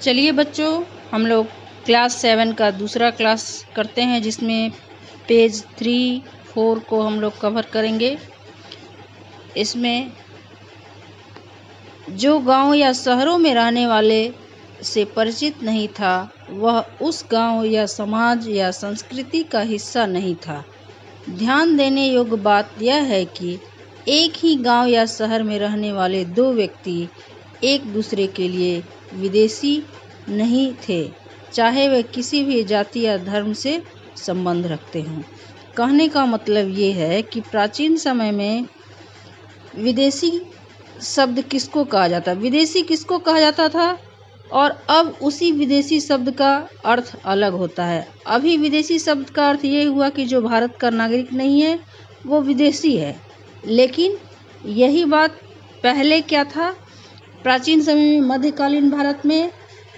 चलिए बच्चों, हम लोग क्लास 7 का दूसरा क्लास करते हैं, जिसमें पेज 3, 4 को हम लोग कवर करेंगे। इसमें जो गांव या शहरों में रहने वाले से परिचित नहीं था, वह उस गांव या समाज या संस्कृति का हिस्सा नहीं था। ध्यान देने योग्य बात यह है कि एक ही गांव या शहर में रहने वाले दो व्यक्ति एक दूसरे के लिए विदेशी नहीं थे, चाहे वे किसी भी जाति या धर्म से संबंध रखते हों। कहने का मतलब ये है कि प्राचीन समय में विदेशी शब्द किसको कहा जाता, विदेशी किसको कहा जाता था, और अब उसी विदेशी शब्द का अर्थ अलग होता है। अभी विदेशी शब्द का अर्थ ये हुआ कि जो भारत का नागरिक नहीं है वो विदेशी है, लेकिन यही बात पहले क्या था, प्राचीन समय में मध्यकालीन भारत में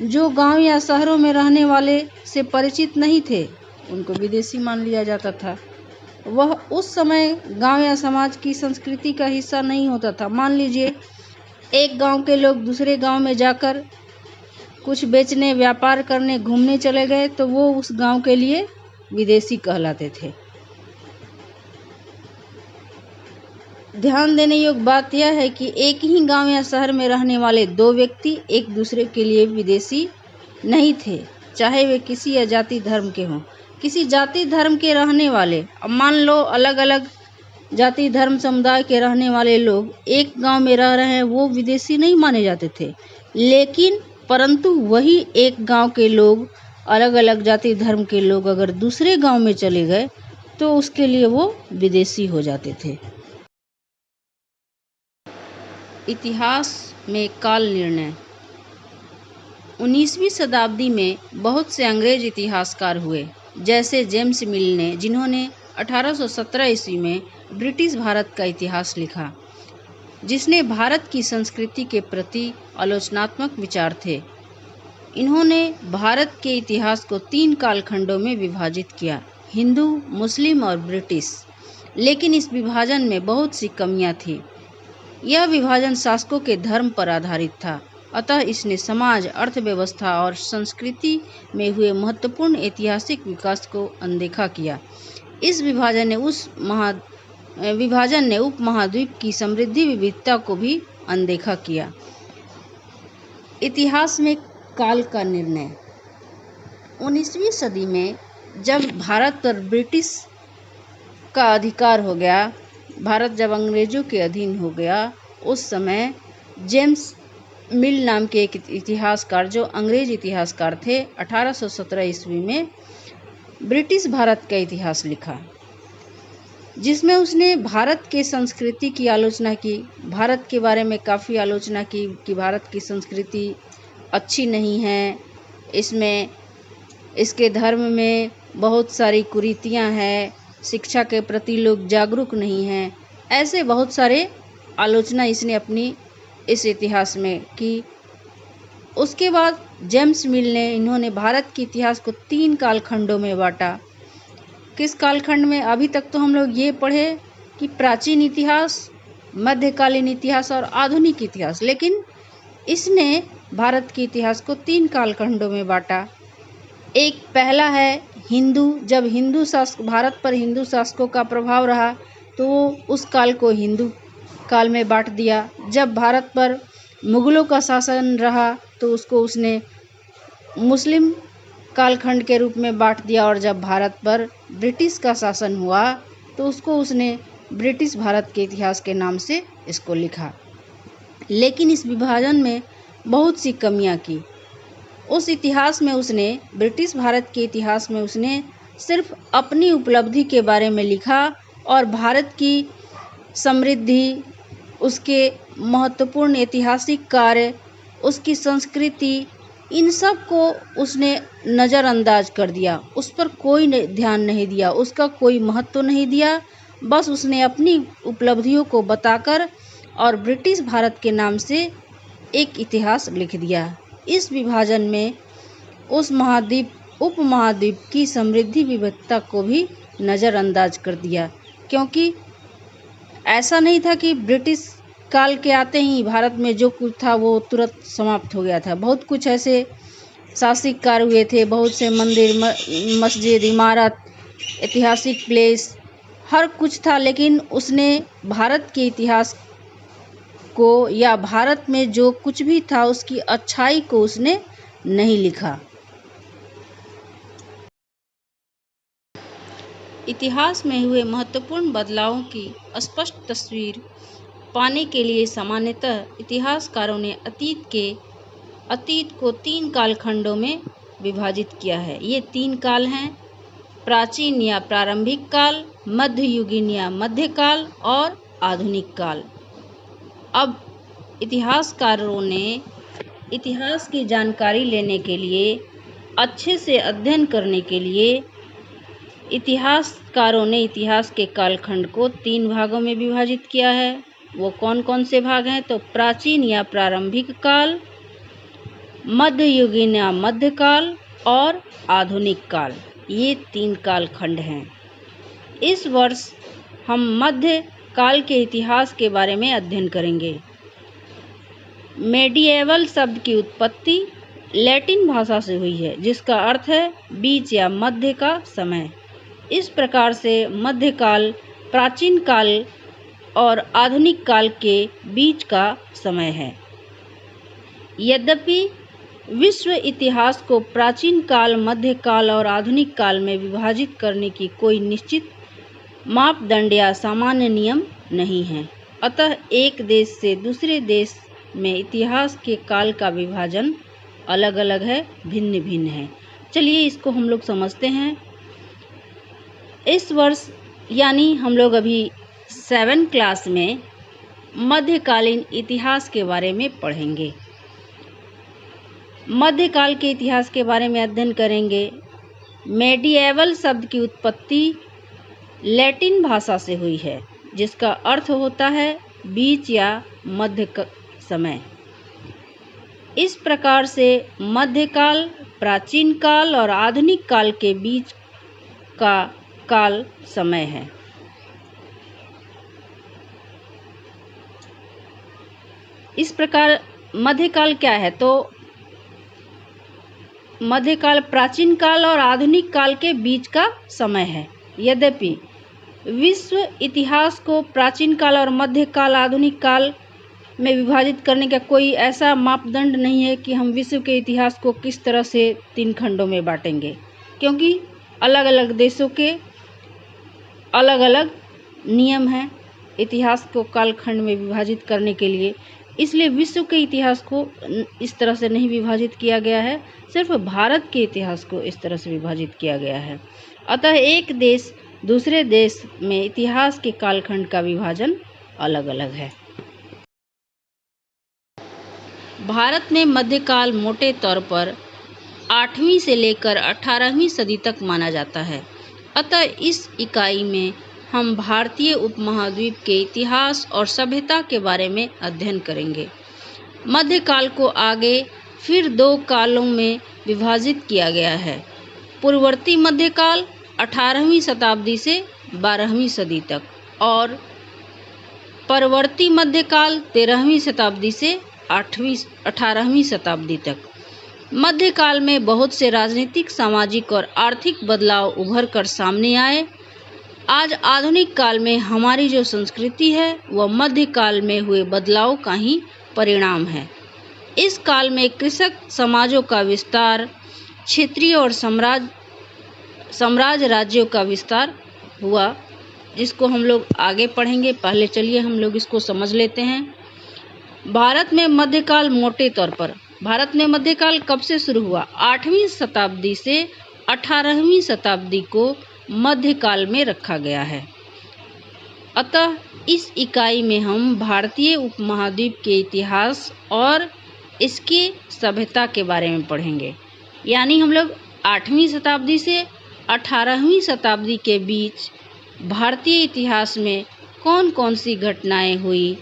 जो गांव या शहरों में रहने वाले से परिचित नहीं थे उनको विदेशी मान लिया जाता था। वह उस समय गांव या समाज की संस्कृति का हिस्सा नहीं होता था। मान लीजिए एक गांव के लोग दूसरे गांव में जाकर कुछ बेचने, व्यापार करने, घूमने चले गए तो वो उस गांव के लिए विदेशी कहलाते थे। ध्यान देने योग्य बात यह है कि एक ही गांव या शहर में रहने वाले दो व्यक्ति एक दूसरे के लिए विदेशी नहीं थे, चाहे वे किसी जाति धर्म के हों। किसी जाति धर्म के रहने वाले, अब मान लो अलग अलग जाति धर्म समुदाय के रहने वाले लोग एक गांव में रह रहे हैं, वो विदेशी नहीं माने जाते थे। लेकिन परंतु वही एक गांव के लोग, अलग अलग जाति धर्म के लोग अगर दूसरे गांव में चले गए तो उसके लिए वो विदेशी हो जाते थे। इतिहास में काल निर्णय। 19वीं शताब्दी में बहुत से अंग्रेज इतिहासकार हुए, जैसे जेम्स मिल ने, जिन्होंने 1817 ईस्वी में ब्रिटिश भारत का इतिहास लिखा, जिसने भारत की संस्कृति के प्रति आलोचनात्मक विचार थे। इन्होंने भारत के इतिहास को 3 कालखंडों में विभाजित किया, हिंदू, मुस्लिम और ब्रिटिश। लेकिन इस विभाजन में बहुत सी कमियां थी। यह विभाजन शासकों के धर्म पर आधारित था, अतः इसने समाज, अर्थव्यवस्था और संस्कृति में हुए महत्वपूर्ण ऐतिहासिक विकास को अनदेखा किया। इस विभाजन ने उपमहाद्वीप की समृद्धि विविधता को भी अनदेखा किया। इतिहास में काल का निर्णय। 19वीं सदी में जब भारत पर ब्रिटिश का अधिकार हो गया, भारत जब अंग्रेजों के अधीन हो गया, उस समय जेम्स मिल नाम के एक इतिहासकार, जो अंग्रेज इतिहासकार थे, 1817 ईस्वी में ब्रिटिश भारत का इतिहास लिखा, जिसमें उसने भारत के संस्कृति की आलोचना की। भारत के बारे में काफ़ी आलोचना की कि भारत की संस्कृति अच्छी नहीं है, इसमें इसके धर्म में बहुत सारी कुरीतियां हैं, शिक्षा के प्रति लोग जागरूक नहीं हैं। ऐसे बहुत सारे आलोचना इसने अपनी इस इतिहास में की। उसके बाद जेम्स मिल ने, इन्होंने भारत के इतिहास को 3 कालखंडों में बांटा। किस कालखंड में? अभी तक तो हम लोग ये पढ़े कि प्राचीन इतिहास, मध्यकालीन इतिहास और आधुनिक इतिहास, लेकिन इसने भारत के इतिहास को 3 कालखंडों में बांटा। एक पहला है हिंदू। जब भारत पर हिंदू शासकों का प्रभाव रहा तो उस काल को हिंदू काल में बांट दिया। जब भारत पर मुगलों का शासन रहा तो उसको उसने मुस्लिम कालखंड के रूप में बांट दिया, और जब भारत पर ब्रिटिश का शासन हुआ तो उसको उसने ब्रिटिश भारत के इतिहास के नाम से इसको लिखा। लेकिन इस विभाजन में बहुत सी कमियां की। उस इतिहास में उसने, ब्रिटिश भारत के इतिहास में उसने सिर्फ अपनी उपलब्धि के बारे में लिखा, और भारत की समृद्धि, उसके महत्वपूर्ण ऐतिहासिक कार्य, उसकी संस्कृति, इन सब को उसने नज़रअंदाज कर दिया। उस पर कोई ध्यान नहीं दिया, उसका कोई महत्व नहीं दिया। बस उसने अपनी उपलब्धियों को बताकर और ब्रिटिश भारत के नाम से एक इतिहास लिख दिया। इस विभाजन में उस उपमहाद्वीप की समृद्धि विविधता को भी नज़रअंदाज कर दिया, क्योंकि ऐसा नहीं था कि ब्रिटिश काल के आते ही भारत में जो कुछ था वो तुरंत समाप्त हो गया था। बहुत कुछ ऐसे शासकीय कार्य हुए थे, बहुत से मंदिर, मस्जिद, इमारत, ऐतिहासिक प्लेस, हर कुछ था। लेकिन उसने भारत के इतिहास को या भारत में जो कुछ भी था उसकी अच्छाई को उसने नहीं लिखा। इतिहास में हुए महत्वपूर्ण बदलावों की स्पष्ट तस्वीर पाने के लिए सामान्यतः इतिहासकारों ने अतीत को 3 कालखंडों में विभाजित किया है। ये 3 काल हैं: प्राचीन या प्रारंभिक काल, मध्ययुगीन या मध्यकाल और आधुनिक काल। अब इतिहासकारों ने इतिहास की जानकारी लेने के लिए, अच्छे से अध्ययन करने के लिए, इतिहासकारों ने इतिहास के कालखंड को 3 भागों में विभाजित किया है। वो कौन कौन से भाग हैं? तो प्राचीन या प्रारंभिक काल, मध्ययुगीन या मध्यकाल और आधुनिक काल। ये 3 कालखंड हैं। इस वर्ष हम मध्य काल के इतिहास के बारे में अध्ययन करेंगे। मेडिएवल शब्द की उत्पत्ति लैटिन भाषा से हुई है, जिसका अर्थ है बीच या मध्य का समय। इस प्रकार से मध्यकाल प्राचीन काल और आधुनिक काल के बीच का समय है। यद्यपि विश्व इतिहास को प्राचीन काल, मध्यकाल और आधुनिक काल में विभाजित करने की कोई निश्चित मापदंड या सामान्य नियम नहीं है। अतः एक देश से दूसरे देश में इतिहास के काल का विभाजन अलग अलग है, भिन्न भिन्न है। चलिए इसको हम लोग समझते हैं। इस वर्ष यानी हम लोग अभी 7 क्लास में मध्यकालीन इतिहास के बारे में पढ़ेंगे। मध्यकाल के इतिहास के बारे में अध्ययन करेंगे। मेडिएवल शब्द की उत्पत्ति लैटिन भाषा से हुई है, जिसका अर्थ होता है बीच या मध्य समय। इस प्रकार से मध्यकाल प्राचीन काल और आधुनिक काल के बीच का काल समय है। इस प्रकार मध्यकाल क्या है? तो मध्यकाल प्राचीन काल और आधुनिक काल के बीच का समय है। यद्यपि विश्व इतिहास को प्राचीन काल और मध्यकाल, आधुनिक काल में विभाजित करने का कोई ऐसा मापदंड नहीं है कि हम विश्व के इतिहास को किस तरह से 3 खंडों में बांटेंगे, क्योंकि अलग अलग देशों के अलग अलग नियम हैं इतिहास को कालखंड में विभाजित करने के लिए। इसलिए विश्व के इतिहास को इस तरह से नहीं विभाजित किया गया है, सिर्फ भारत के इतिहास को इस तरह से विभाजित किया गया है। अतः एक देश दूसरे देश में इतिहास के कालखंड का विभाजन अलग अलग है। भारत में मध्यकाल मोटे तौर पर 8वीं से लेकर 18वीं सदी तक माना जाता है। अतः इस इकाई में हम भारतीय उपमहाद्वीप के इतिहास और सभ्यता के बारे में अध्ययन करेंगे। मध्यकाल को आगे फिर 2 कालों में विभाजित किया गया है। पूर्ववर्ती मध्यकाल 18वीं शताब्दी से 12वीं सदी तक और परवर्ती मध्यकाल 13वीं शताब्दी से 18वीं शताब्दी तक। मध्यकाल में बहुत से राजनीतिक, सामाजिक और आर्थिक बदलाव उभर कर सामने आए। आज आधुनिक काल में हमारी जो संस्कृति है वह मध्यकाल में हुए बदलाव का ही परिणाम है। इस काल में कृषक समाजों का विस्तार, क्षेत्रीय और साम्राज्य राज्यों का विस्तार हुआ, जिसको हम लोग आगे पढ़ेंगे। पहले चलिए हम लोग इसको समझ लेते हैं। भारत में मध्यकाल मोटे तौर पर, भारत में मध्यकाल कब से शुरू हुआ? 8वीं शताब्दी से 18वीं शताब्दी को मध्यकाल में रखा गया है। अतः इस इकाई में हम भारतीय उपमहाद्वीप के इतिहास और इसकी सभ्यता के बारे में पढ़ेंगे। यानी हम लोग 8वीं शताब्दी से 18वीं शताब्दी के बीच भारतीय इतिहास में कौन कौन सी घटनाएं हुई,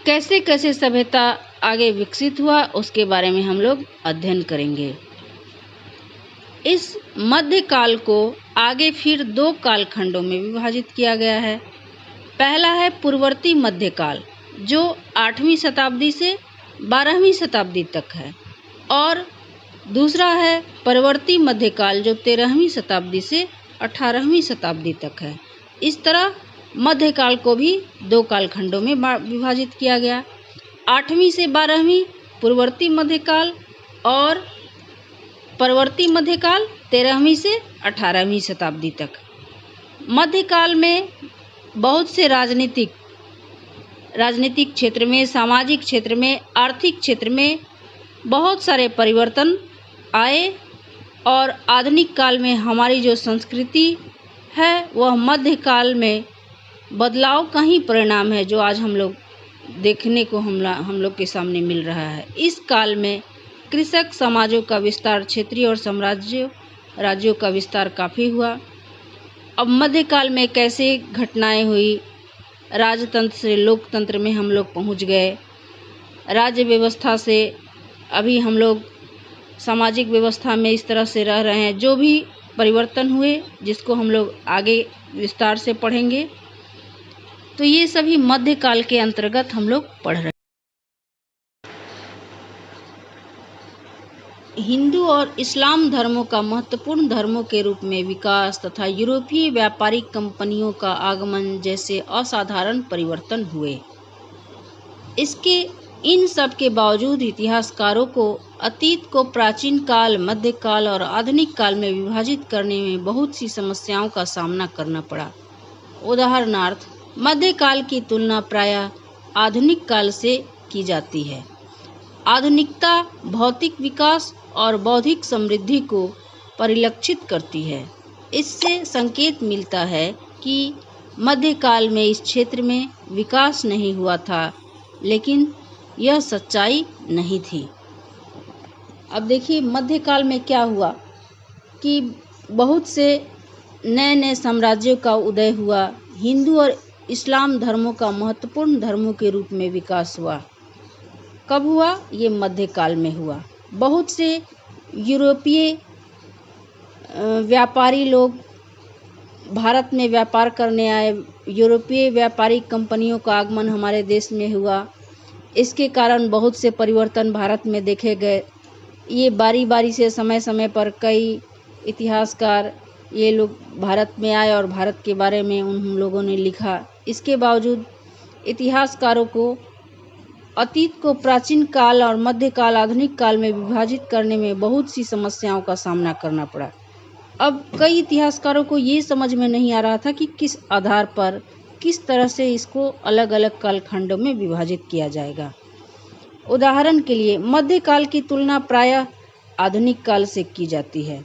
कैसे कैसे सभ्यता आगे विकसित हुआ, उसके बारे में हम लोग अध्ययन करेंगे। इस मध्यकाल को आगे फिर 2 कालखंडों में विभाजित किया गया है। पहला है पूर्ववर्ती मध्यकाल, जो 8वीं शताब्दी से 12वीं शताब्दी तक है। और दूसरा है परवर्ती मध्यकाल जो 13वीं शताब्दी से 18वीं शताब्दी तक है। इस तरह मध्यकाल को भी 2 कालखंडों में विभाजित किया गया। 8वीं से 12वीं पूर्ववर्ती मध्यकाल और परवर्ती मध्यकाल 13वीं से 18वीं शताब्दी तक। मध्यकाल में बहुत से राजनीतिक क्षेत्र में, सामाजिक क्षेत्र में, आर्थिक क्षेत्र में बहुत सारे परिवर्तन आए और आधुनिक काल में हमारी जो संस्कृति है वह मध्यकाल में बदलाव का ही परिणाम है, जो आज हम लोग देखने को हम लोग के सामने मिल रहा है। इस काल में कृषक समाजों का विस्तार, क्षेत्रीय और राज्यों का विस्तार काफ़ी हुआ। अब मध्यकाल में कैसे घटनाएं हुई, राजतंत्र से लोकतंत्र में हम लोग पहुंच गए, राज्य व्यवस्था से अभी हम लोग सामाजिक व्यवस्था में इस तरह से रह रहे हैं। जो भी परिवर्तन हुए जिसको हम लोग आगे विस्तार से पढ़ेंगे, तो ये सभी मध्यकाल के अंतर्गत हम लोग पढ़ रहे हैं। हिंदू और इस्लाम धर्मों का महत्वपूर्ण धर्मों के रूप में विकास तथा यूरोपीय व्यापारिक कंपनियों का आगमन जैसे असाधारण परिवर्तन हुए। इन सब के बावजूद इतिहासकारों को अतीत को प्राचीन काल, मध्यकाल और आधुनिक काल में विभाजित करने में बहुत सी समस्याओं का सामना करना पड़ा। उदाहरणार्थ, मध्यकाल की तुलना प्रायः आधुनिक काल से की जाती है। आधुनिकता भौतिक विकास और बौद्धिक समृद्धि को परिलक्षित करती है। इससे संकेत मिलता है कि मध्यकाल में इस क्षेत्र में विकास नहीं हुआ था, लेकिन यह सच्चाई नहीं थी। अब देखिए मध्यकाल में क्या हुआ कि बहुत से नए नए साम्राज्यों का उदय हुआ। हिंदू और इस्लाम धर्मों का महत्वपूर्ण धर्मों के रूप में विकास हुआ। कब हुआ? ये मध्यकाल में हुआ। बहुत से यूरोपीय व्यापारी लोग भारत में व्यापार करने आए। यूरोपीय व्यापारिक कंपनियों का आगमन हमारे देश में हुआ। इसके कारण बहुत से परिवर्तन भारत में देखे गए। ये बारी बारी से समय समय पर कई इतिहासकार ये लोग भारत में आए और भारत के बारे में उन लोगों ने लिखा। इसके बावजूद इतिहासकारों को अतीत को प्राचीन काल और मध्यकाल, आधुनिक काल में विभाजित करने में बहुत सी समस्याओं का सामना करना पड़ा। अब कई इतिहासकारों को ये समझ में नहीं आ रहा था कि किस आधार पर, किस तरह से इसको अलग अलग कालखंडों में विभाजित किया जाएगा। उदाहरण के लिए मध्यकाल की तुलना प्रायः आधुनिक काल से की जाती है,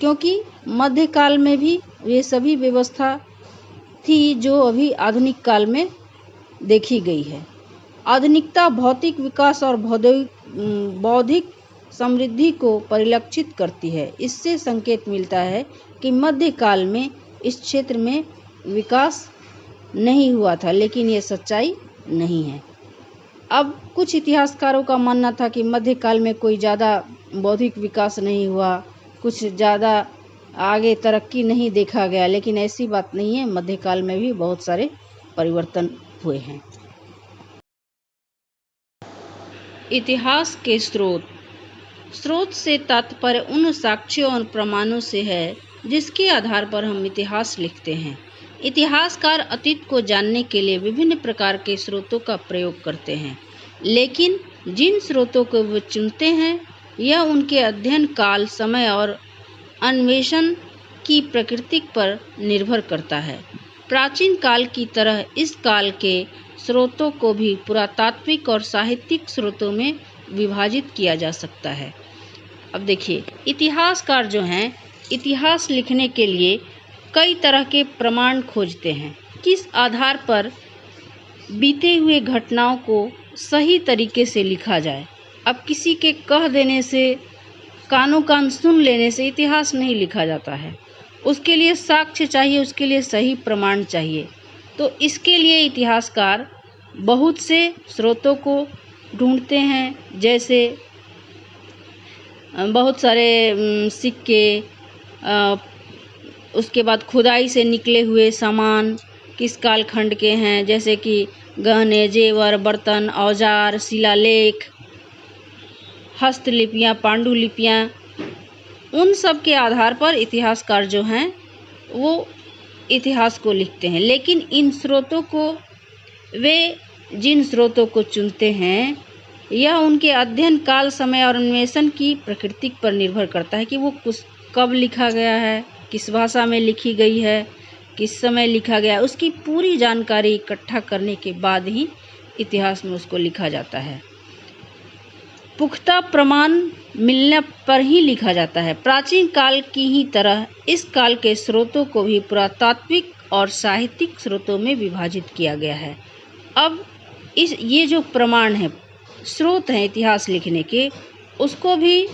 क्योंकि मध्यकाल में भी ये सभी व्यवस्था थी जो अभी आधुनिक काल में देखी गई है। आधुनिकता भौतिक विकास और बौद्धिक समृद्धि को परिलक्षित करती है। इससे संकेत मिलता है कि मध्यकाल में इस क्षेत्र में विकास नहीं हुआ था, लेकिन ये सच्चाई नहीं है। अब कुछ इतिहासकारों का मानना था कि मध्यकाल में कोई ज़्यादा बौद्धिक विकास नहीं हुआ, कुछ ज़्यादा आगे तरक्की नहीं देखा गया, लेकिन ऐसी बात नहीं है। मध्यकाल में भी बहुत सारे परिवर्तन हुए हैं। इतिहास के स्रोत से तात्पर्य उन साक्ष्यों और प्रमाणों से है जिसके आधार पर हम इतिहास लिखते हैं। इतिहासकार अतीत को जानने के लिए विभिन्न प्रकार के स्रोतों का प्रयोग करते हैं, लेकिन जिन स्रोतों को वे चुनते हैं यह उनके अध्ययन काल, समय और अन्वेषण की प्रकृति पर निर्भर करता है। प्राचीन काल की तरह इस काल के स्रोतों को भी पुरातात्विक और साहित्यिक स्रोतों में विभाजित किया जा सकता है। अब देखिए, इतिहासकार जो हैं, इतिहास लिखने के लिए कई तरह के प्रमाण खोजते हैं। किस आधार पर बीते हुए घटनाओं को सही तरीके से लिखा जाए। अब किसी के कह देने से, कानों कान सुन लेने से इतिहास नहीं लिखा जाता है। उसके लिए साक्ष्य चाहिए, उसके लिए सही प्रमाण चाहिए। तो इसके लिए इतिहासकार बहुत से स्रोतों को ढूंढते हैं, जैसे बहुत सारे सिक्के, उसके बाद खुदाई से निकले हुए सामान किस कालखंड के हैं, जैसे कि गहने, जेवर, बर्तन, औजार, शिलालेख, हस्तलिपियाँ, पांडुलिपियाँ, उन सब के आधार पर इतिहासकार जो हैं वो इतिहास को लिखते हैं। लेकिन इन स्रोतों को वे जिन स्रोतों को चुनते हैं यह उनके अध्ययन काल, समय और अन्वेषण की प्रकृति पर निर्भर करता है कि वो कब लिखा गया है, किस भाषा में लिखी गई है, किस समय लिखा गया, उसकी पूरी जानकारी इकट्ठा करने के बाद ही इतिहास में उसको लिखा जाता है। पुख्ता प्रमाण मिलने पर ही लिखा जाता है। प्राचीन काल की ही तरह इस काल के स्रोतों को भी पुरातात्विक और साहित्यिक स्रोतों में विभाजित किया गया है। अब ये जो प्रमाण है, स्रोत हैं इतिहास लिखने के, उसको भी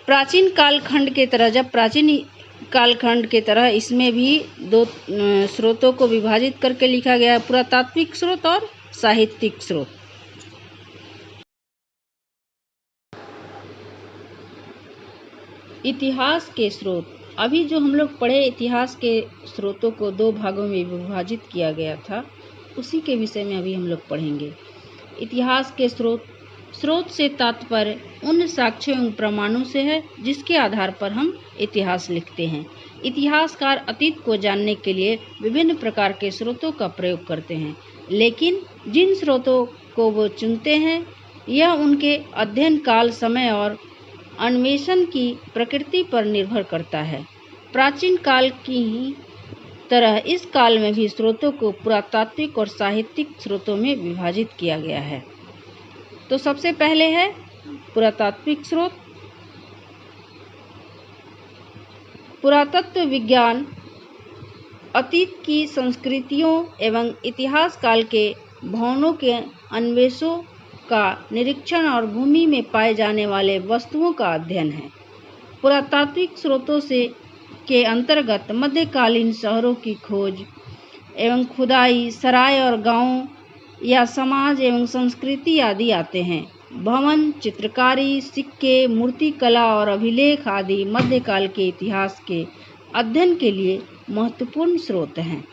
प्राचीन कालखंड के तरह, जब प्राचीन कालखंड के तरह इसमें भी दो स्रोतों को विभाजित करके लिखा गया है, पुरातात्विक स्रोत और साहित्यिक स्रोत। इतिहास के स्रोत, अभी जो हम लोग पढ़े, इतिहास के स्रोतों को दो भागों में विभाजित किया गया था, उसी के विषय में अभी हम लोग पढ़ेंगे। इतिहास के स्रोत से तात्पर्य उन साक्ष्यों एवं प्रमाणों से है जिसके आधार पर हम इतिहास लिखते हैं। इतिहासकार अतीत को जानने के लिए विभिन्न प्रकार के स्रोतों का प्रयोग करते हैं, लेकिन जिन स्रोतों को वो चुनते हैं यह उनके अध्ययन काल, समय और अन्वेषण की प्रकृति पर निर्भर करता है। प्राचीन काल की ही तरह इस काल में भी स्रोतों को पुरातात्विक और साहित्यिक स्रोतों में विभाजित किया गया है। तो सबसे पहले है पुरातात्विक स्रोत। पुरातत्व विज्ञान अतीत की संस्कृतियों एवं इतिहास काल के भवनों के अन्वेषों का निरीक्षण और भूमि में पाए जाने वाले वस्तुओं का अध्ययन है। पुरातात्विक स्रोतों से के अंतर्गत मध्यकालीन शहरों की खोज एवं खुदाई, सराय और गांवों या समाज एवं संस्कृति आदि आते हैं। भवन, चित्रकारी, सिक्के, मूर्तिकला और अभिलेख आदि मध्यकाल के इतिहास के अध्ययन के लिए महत्वपूर्ण स्रोत हैं।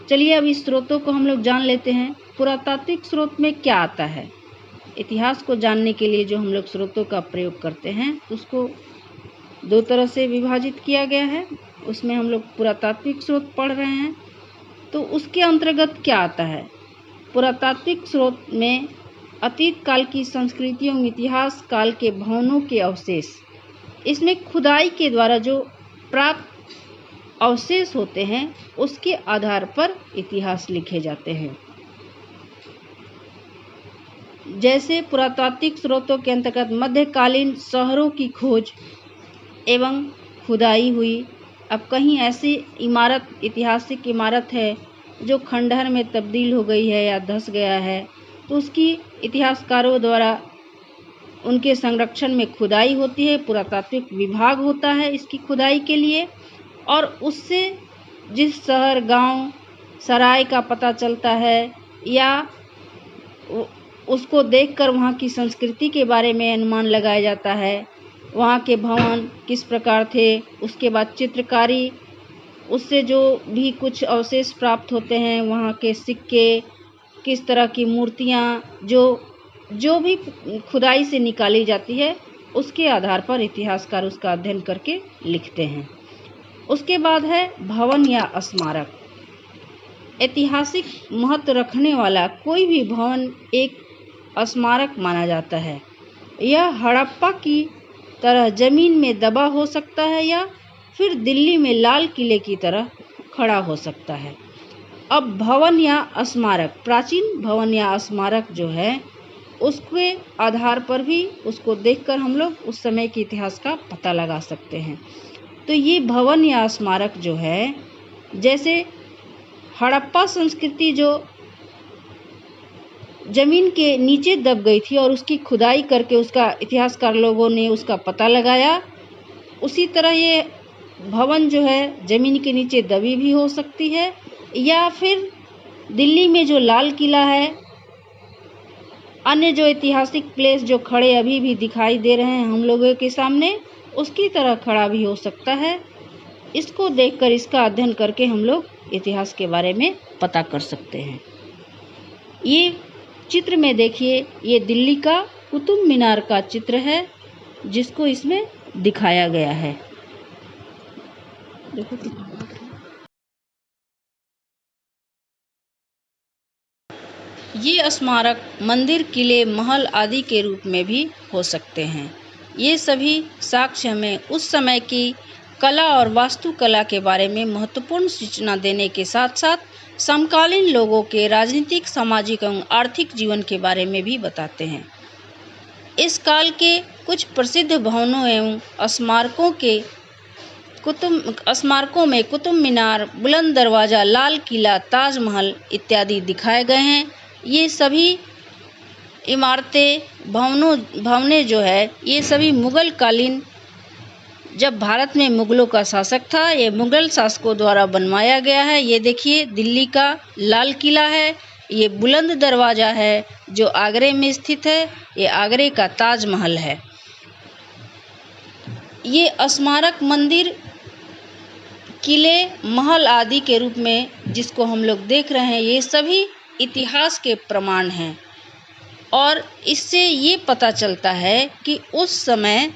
चलिए अब इस स्रोतों को हम लोग जान लेते हैं। पुरातात्विक स्रोत में क्या आता है? इतिहास को जानने के लिए जो हम लोग स्रोतों का प्रयोग करते हैं उसको दो तरह से विभाजित किया गया है। उसमें हम लोग पुरातात्विक स्रोत पढ़ रहे हैं, तो उसके अंतर्गत क्या आता है? पुरातात्विक स्रोत में अतीत काल की संस्कृतियों, इतिहास काल के भवनों के अवशेष, इसमें खुदाई के द्वारा जो प्राप्त अवशेष होते हैं उसके आधार पर इतिहास लिखे जाते हैं। जैसे पुरातात्विक स्रोतों के अंतर्गत मध्यकालीन शहरों की खोज एवं खुदाई हुई। अब कहीं ऐसी इमारत, ऐतिहासिक इमारत है जो खंडहर में तब्दील हो गई है या धंस गया है, तो उसकी इतिहासकारों द्वारा उनके संरक्षण में खुदाई होती है। पुरातात्विक विभाग होता है इसकी खुदाई के लिए, और उससे जिस शहर, गांव, सराय का पता चलता है या उसको देखकर वहाँ की संस्कृति के बारे में अनुमान लगाया जाता है। वहाँ के भवन किस प्रकार थे, उसके बाद चित्रकारी, उससे जो भी कुछ अवशेष प्राप्त होते हैं, वहाँ के सिक्के, किस तरह की मूर्तियाँ, जो भी खुदाई से निकाली जाती है उसके आधार पर इतिहासकार उसका अध्ययन करके लिखते हैं। उसके बाद है भवन या स्मारक। ऐतिहासिक महत्व रखने वाला कोई भी भवन एक स्मारक माना जाता है। यह हड़प्पा की तरह जमीन में दबा हो सकता है या फिर दिल्ली में लाल किले की तरह खड़ा हो सकता है। अब भवन या स्मारक, प्राचीन भवन या स्मारक जो है उसके आधार पर भी उसको देखकर हम लोग उस समय के इतिहास का पता लगा सकते हैं। तो ये भवन या स्मारक जो है, जैसे हड़प्पा संस्कृति जो जमीन के नीचे दब गई थी और उसकी खुदाई करके उसका इतिहासकार लोगों ने उसका पता लगाया, उसी तरह ये भवन जो है जमीन के नीचे दबी भी हो सकती है, या फिर दिल्ली में जो लाल किला है, अन्य जो ऐतिहासिक प्लेस जो खड़े अभी भी दिखाई दे रहे हैं हम लोगों के सामने, उसकी तरह खड़ा भी हो सकता है। इसको देखकर, इसका अध्ययन करके हम लोग इतिहास के बारे में पता कर सकते हैं। ये चित्र में देखिए, ये दिल्ली का कुतुब मीनार का चित्र है जिसको इसमें दिखाया गया है। देखो ये स्मारक मंदिर, किले, महल आदि के रूप में भी हो सकते हैं। ये सभी साक्ष्य हमें उस समय की कला और वास्तुकला के बारे में महत्वपूर्ण सूचना देने के साथ साथ समकालीन लोगों के राजनीतिक, सामाजिक एवं आर्थिक जीवन के बारे में भी बताते हैं। इस काल के कुछ प्रसिद्ध भवनों एवं स्मारकों में कुतुब मीनार, बुलंद दरवाज़ा, लाल किला, ताजमहल इत्यादि दिखाए गए हैं। ये सभी इमारतें, भवनें जो है, ये सभी मुगल कालीन, जब भारत में मुगलों का शासक था, ये मुगल शासकों द्वारा बनवाया गया है। ये देखिए दिल्ली का लाल किला है, ये बुलंद दरवाज़ा है जो आगरे में स्थित है, ये आगरे का ताजमहल है। ये स्मारक मंदिर, किले, महल आदि के रूप में जिसको हम लोग देख रहे हैं, ये सभी इतिहास के प्रमाण हैं और इससे ये पता चलता है कि उस समय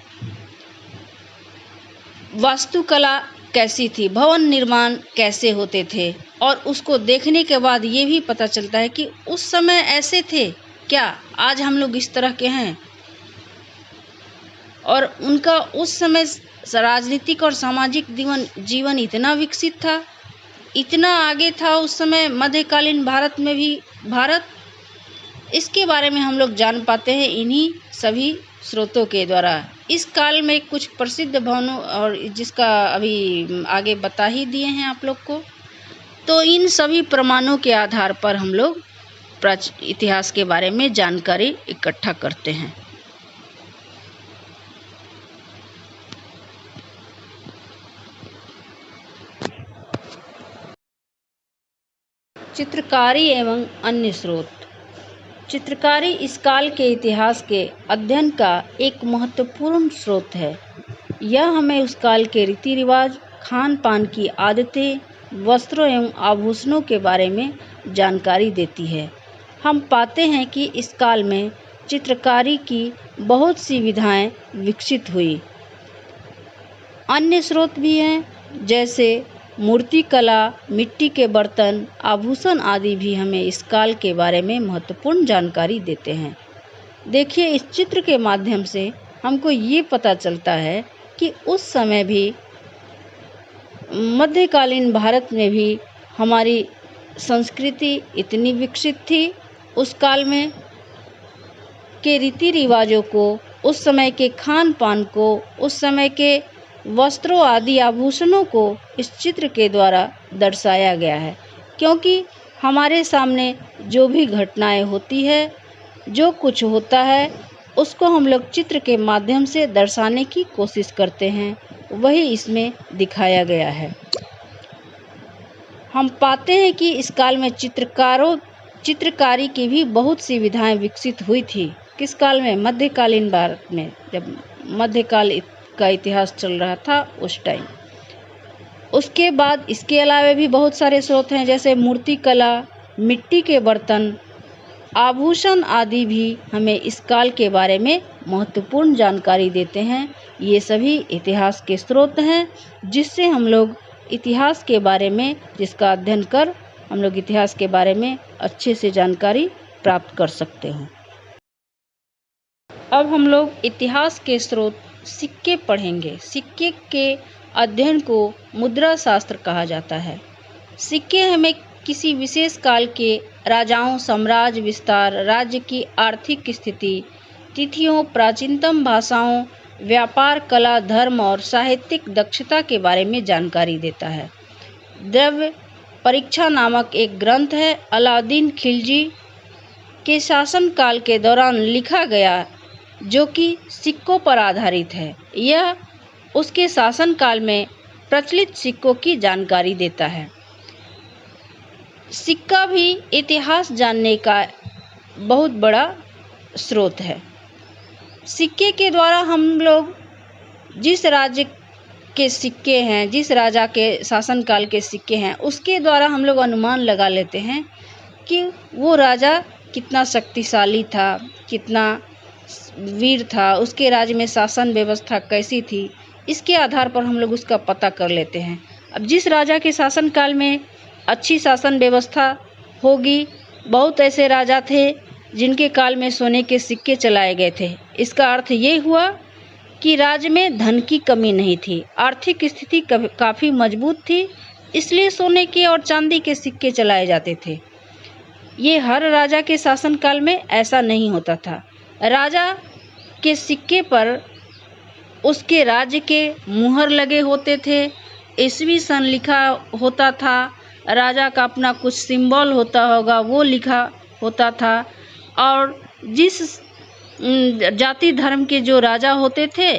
वास्तुकला कैसी थी, भवन निर्माण कैसे होते थे, और उसको देखने के बाद ये भी पता चलता है कि उस समय ऐसे थे क्या, आज हम लोग इस तरह के हैं। और उनका उस समय राजनीतिक और सामाजिक जीवन इतना विकसित था, इतना आगे था उस समय मध्यकालीन भारत में भी। इसके बारे में हम लोग जान पाते हैं इन्हीं सभी स्रोतों के द्वारा। इस काल में कुछ प्रसिद्ध भवनों और जिसका अभी आगे बता ही दिए हैं आप लोग को, तो इन सभी प्रमाणों के आधार पर हम लोग इतिहास के बारे में जानकारी इकट्ठा करते हैं। चित्रकारी एवं अन्य स्रोत। चित्रकारी इस काल के इतिहास के अध्ययन का एक महत्वपूर्ण स्रोत है। यह हमें उस काल के रीति रिवाज, खान पान की आदतें, वस्त्रों एवं आभूषणों के बारे में जानकारी देती है। हम पाते हैं कि इस काल में चित्रकारी की बहुत सी विधाएं विकसित हुई। अन्य स्रोत भी हैं जैसे मूर्तिकला, मिट्टी के बर्तन, आभूषण आदि भी हमें इस काल के बारे में महत्वपूर्ण जानकारी देते हैं। देखिए, इस चित्र के माध्यम से हमको ये पता चलता है कि उस समय भी मध्यकालीन भारत में भी हमारी संस्कृति इतनी विकसित थी। उस काल में के रीति रिवाजों को, उस समय के खान पान को, उस समय के वस्त्रों आदि आभूषणों को इस चित्र के द्वारा दर्शाया गया है। क्योंकि हमारे सामने जो भी घटनाएं होती है, जो कुछ होता है, उसको हम लोग चित्र के माध्यम से दर्शाने की कोशिश करते हैं, वही इसमें दिखाया गया है। हम पाते हैं कि इस काल में चित्रकारी की भी बहुत सी विधाएं विकसित हुई थी। किस काल में? मध्यकालीन भारत में, जब मध्यकाल का इतिहास चल रहा था उस टाइम। उसके बाद इसके अलावा भी बहुत सारे स्रोत हैं जैसे मूर्तिकला, मिट्टी के बर्तन, आभूषण आदि भी हमें इस काल के बारे में महत्वपूर्ण जानकारी देते हैं। ये सभी इतिहास के स्रोत हैं जिससे हम लोग इतिहास के बारे में, जिसका अध्ययन कर हम लोग इतिहास के बारे में अच्छे से जानकारी प्राप्त कर सकते हैं। अब हम लोग इतिहास के स्रोत सिक्के पढ़ेंगे। सिक्के के अध्ययन को मुद्रा शास्त्र कहा जाता है। सिक्के हमें किसी विशेष काल के राजाओं, साम्राज्य विस्तार, राज्य की आर्थिक स्थिति, तिथियों, प्राचीनतम भाषाओं, व्यापार, कला, धर्म और साहित्यिक दक्षता के बारे में जानकारी देता है। द्रव्य परीक्षा नामक एक ग्रंथ है, अलाउद्दीन खिलजी के शासनकाल के दौरान लिखा गया, जो कि सिक्कों पर आधारित है। यह उसके शासनकाल में प्रचलित सिक्कों की जानकारी देता है। सिक्का भी इतिहास जानने का बहुत बड़ा स्रोत है। सिक्के के द्वारा हम लोग जिस राज्य के सिक्के हैं, जिस राजा के शासनकाल के सिक्के हैं, उसके द्वारा हम लोग अनुमान लगा लेते हैं कि वो राजा कितना शक्तिशाली था, कितना वीर था, उसके राज्य में शासन व्यवस्था कैसी थी, इसके आधार पर हम लोग उसका पता कर लेते हैं। अब जिस राजा के शासनकाल में अच्छी शासन व्यवस्था होगी, बहुत ऐसे राजा थे जिनके काल में सोने के सिक्के चलाए गए थे। इसका अर्थ ये हुआ कि राज्य में धन की कमी नहीं थी, आर्थिक स्थिति काफ़ी मजबूत थी, इसलिए सोने के और चांदी के सिक्के चलाए जाते थे। ये हर राजा के शासनकाल में ऐसा नहीं होता था। राजा के सिक्के पर उसके राज्य के मुहर लगे होते थे, ईस्वी सन लिखा होता था, राजा का अपना कुछ सिंबल होता होगा वो लिखा होता था, और जिस जाति धर्म के जो राजा होते थे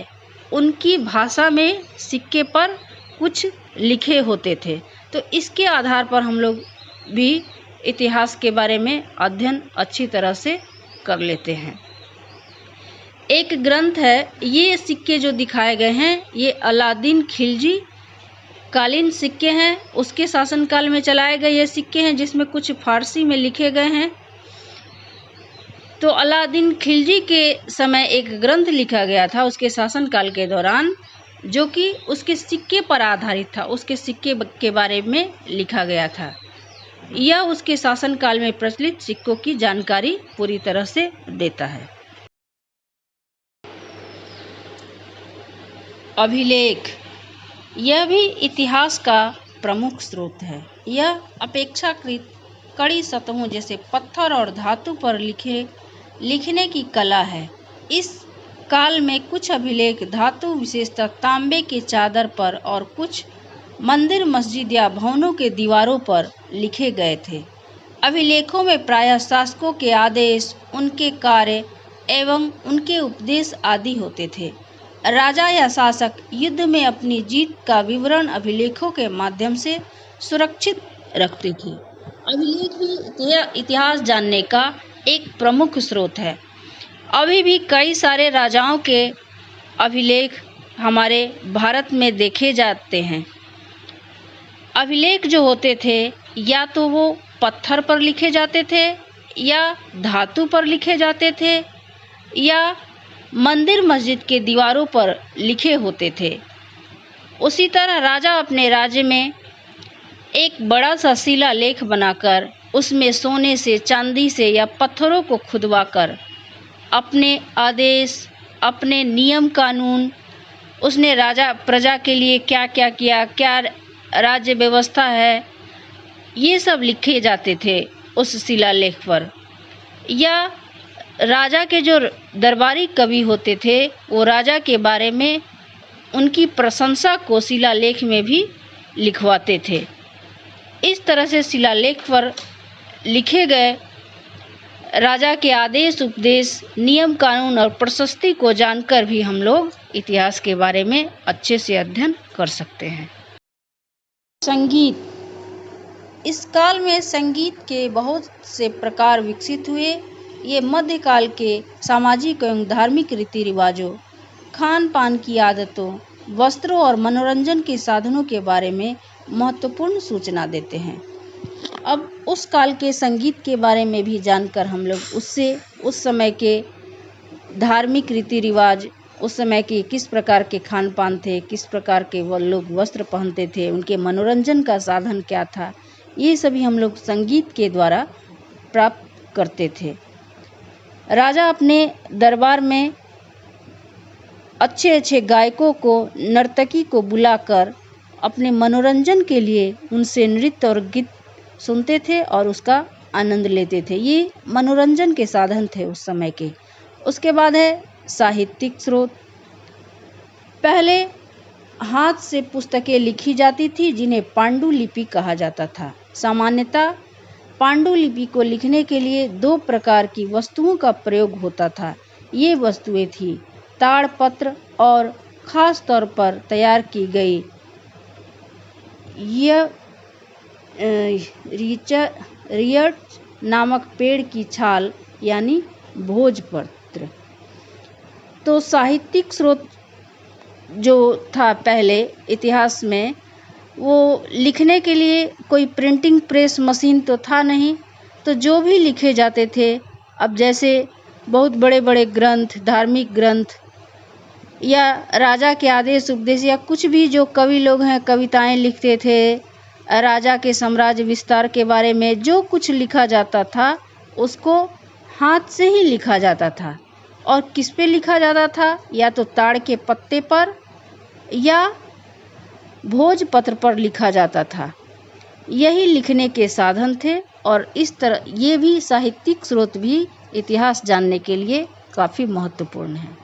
उनकी भाषा में सिक्के पर कुछ लिखे होते थे। तो इसके आधार पर हम लोग भी इतिहास के बारे में अध्ययन अच्छी तरह से कर लेते हैं। एक ग्रंथ है, ये सिक्के जो दिखाए गए हैं ये अलादीन खिलजी कालीन सिक्के हैं, उसके शासनकाल में चलाए गए ये सिक्के हैं, जिसमें कुछ फारसी में लिखे गए हैं। तो अलादीन खिलजी के समय एक ग्रंथ लिखा गया था उसके शासनकाल के दौरान, जो कि उसके सिक्के पर आधारित था, उसके सिक्के के बारे में लिखा गया था। यह उसके शासनकाल में प्रचलित सिक्कों की जानकारी पूरी तरह से देता है। अभिलेख, यह भी इतिहास का प्रमुख स्रोत है। यह अपेक्षाकृत कड़ी सतहों जैसे पत्थर और धातु पर लिखने की कला है। इस काल में कुछ अभिलेख धातु विशेषतः तांबे के चादर पर और कुछ मंदिर, मस्जिद या भवनों के दीवारों पर लिखे गए थे। अभिलेखों में प्रायः शासकों के आदेश, उनके कार्य एवं उनके उपदेश आदि होते थे। राजा या शासक युद्ध में अपनी जीत का विवरण अभिलेखों के माध्यम से सुरक्षित रखते थे। अभिलेख भी इतिहास जानने का एक प्रमुख स्रोत है। अभी भी कई सारे राजाओं के अभिलेख हमारे भारत में देखे जाते हैं। अभिलेख जो होते थे या तो वो पत्थर पर लिखे जाते थे या धातु पर लिखे जाते थे या मंदिर मस्जिद के दीवारों पर लिखे होते थे। उसी तरह राजा अपने राज्य में एक बड़ा सा शिलालेख बनाकर उसमें सोने से, चांदी से या पत्थरों को खुदवाकर अपने आदेश, अपने नियम कानून, उसने राजा प्रजा के लिए क्या क्या किया, क्या राज्य व्यवस्था है, ये सब लिखे जाते थे उस शिलालेख पर। या राजा के जो दरबारी कवि होते थे वो राजा के बारे में उनकी प्रशंसा को शिलालेख में भी लिखवाते थे। इस तरह से शिलालेख पर लिखे गए राजा के आदेश, उपदेश, नियम कानून और प्रशस्ति को जानकर भी हम लोग इतिहास के बारे में अच्छे से अध्ययन कर सकते हैं। संगीत, इस काल में संगीत के बहुत से प्रकार विकसित हुए। ये मध्यकाल के सामाजिक एवं धार्मिक रीति रिवाजों, खान पान की आदतों, वस्त्रों और मनोरंजन के साधनों के बारे में महत्वपूर्ण सूचना देते हैं। अब उस काल के संगीत के बारे में भी जानकर हम लोग उससे उस समय के धार्मिक रीति रिवाज, उस समय के किस प्रकार के खान पान थे, किस प्रकार के वो लोग वस्त्र पहनते थे, उनके मनोरंजन का साधन क्या था, ये सभी हम लोग संगीत के द्वारा प्राप्त करते थे। राजा अपने दरबार में अच्छे अच्छे गायकों को, नर्तकी को बुलाकर अपने मनोरंजन के लिए उनसे नृत्य और गीत सुनते थे और उसका आनंद लेते थे। ये मनोरंजन के साधन थे उस समय के। उसके बाद है साहित्यिक स्रोत। पहले हाथ से पुस्तकें लिखी जाती थी जिन्हें पांडुलिपि कहा जाता था। सामान्यतः पांडुलिपि को लिखने के लिए 2 प्रकार की वस्तुओं का प्रयोग होता था। ये वस्तुएं थी ताड़पत्र और खास तौर पर तैयार की गई यह रियट नामक पेड़ की छाल यानी भोजपत्र। तो साहित्यिक स्रोत जो था पहले इतिहास में, वो लिखने के लिए कोई प्रिंटिंग प्रेस मशीन तो था नहीं, तो जो भी लिखे जाते थे, अब जैसे बहुत बड़े बड़े ग्रंथ, धार्मिक ग्रंथ या राजा के आदेश उपदेश या कुछ भी जो कवि लोग हैं कविताएं लिखते थे, राजा के साम्राज्य विस्तार के बारे में जो कुछ लिखा जाता था उसको हाथ से ही लिखा जाता था। और किस पे लिखा जाता था? या तो ताड़ के पत्ते पर या भोजपत्र पर लिखा जाता था। यही लिखने के साधन थे और इस तरह ये भी साहित्यिक स्रोत भी इतिहास जानने के लिए काफ़ी महत्वपूर्ण है।